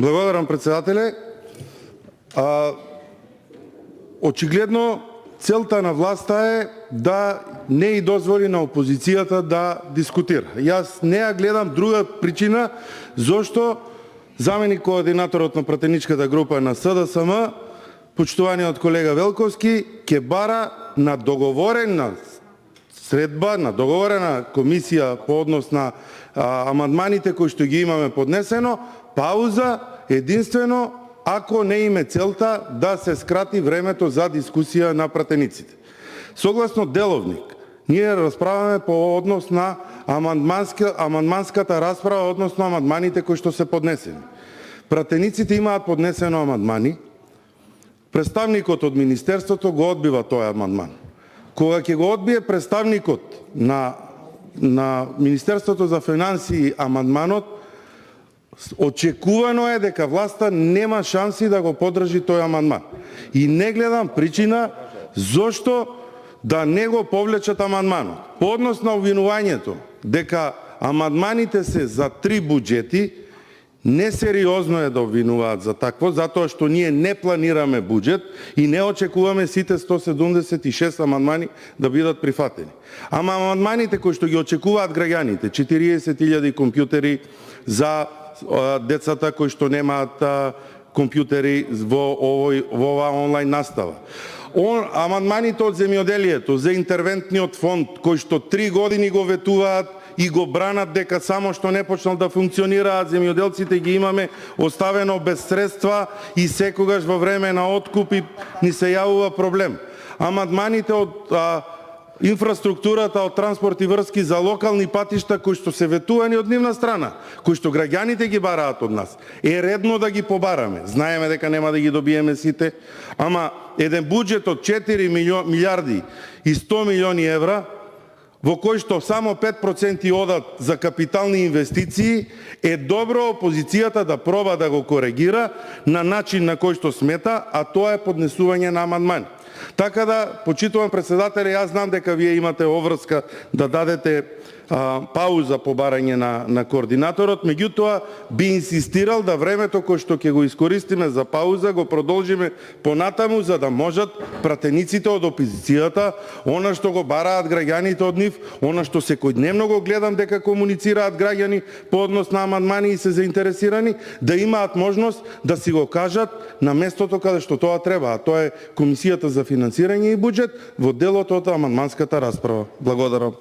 Благодарам, председателе. Очигледно целта на власта е да не и дозволи на опозицијата да дискутира. Јас не ја гледам друга причина зошто заменик координаторот на пратеничката група на СДСМ, почитуваниот колега Велковски, ќе бара на договорена средба, на договорена комисија по однос на амандманите кои што ги имаме поднесено, пауза единствено ако не име целта да се скрати времето за дискусија на пратениците. Согласно деловник, ние расправаме по однос на амандманската расправа односно амандманите кои што се поднесени. Пратениците имаат поднесено амандмани, представникот од Министерството го одбива тој амандман. Кога ќе го одбие представникот на Министерството за финансии амандманот, очекувано е дека власта нема шанси да го поддржи тој амандман. И не гледам причина зошто да не го повлечат амандманот. По однос на обвинувањето дека амандманите се за 3 буџети, несериозно е да обвинуваат за такво, затоа што ние не планираме буџет и не очекуваме сите 176 амандмани да бидат прифатени. Ама амандманите кои што ги очекуваат граѓаните, 40.000 компјутери за децата кои што немаат компјутери во оваа онлайн настава. Амандманите од земјоделието за интервентниот фонд кои што 3 години го ветуваат и го бранат дека само што не почнал да функционира, земјоделците ги имаме оставено без средства и секогаш во време на откупи ни се јавува проблем. Амандманите од инфраструктурата од транспорт и врски за локални патишта кои што се ветувани од нивна страна, кои што граѓаните ги бараат од нас, е редно да ги побараме. Знаеме дека нема да ги добиеме сите, ама еден буџет од 4 милиарди и 100 милиони евра, во кој што само 5% одат за капитални инвестиции, е добро опозицијата да проба да го коригира на начин на кој што смета, а тоа е поднесување на амандмани. Така да, почитувам председателе, јас знам дека вие имате обврска да дадете пауза по барање на координаторот, меѓутоа би инсистирал да времето кој што ќе го искористиме за пауза го продолжиме понатаму за да можат пратениците од опозицијата, она што го бараат граѓаните од нив, она што секојдневно го гледам дека комуницираат граѓани по однос на амандмани и се заинтересирани, да имаат можност да си го кажат на местото каде што тоа треба, а тоа е Комисијата за финансирање и буџет во делот од амандманската расправа. Благодарам.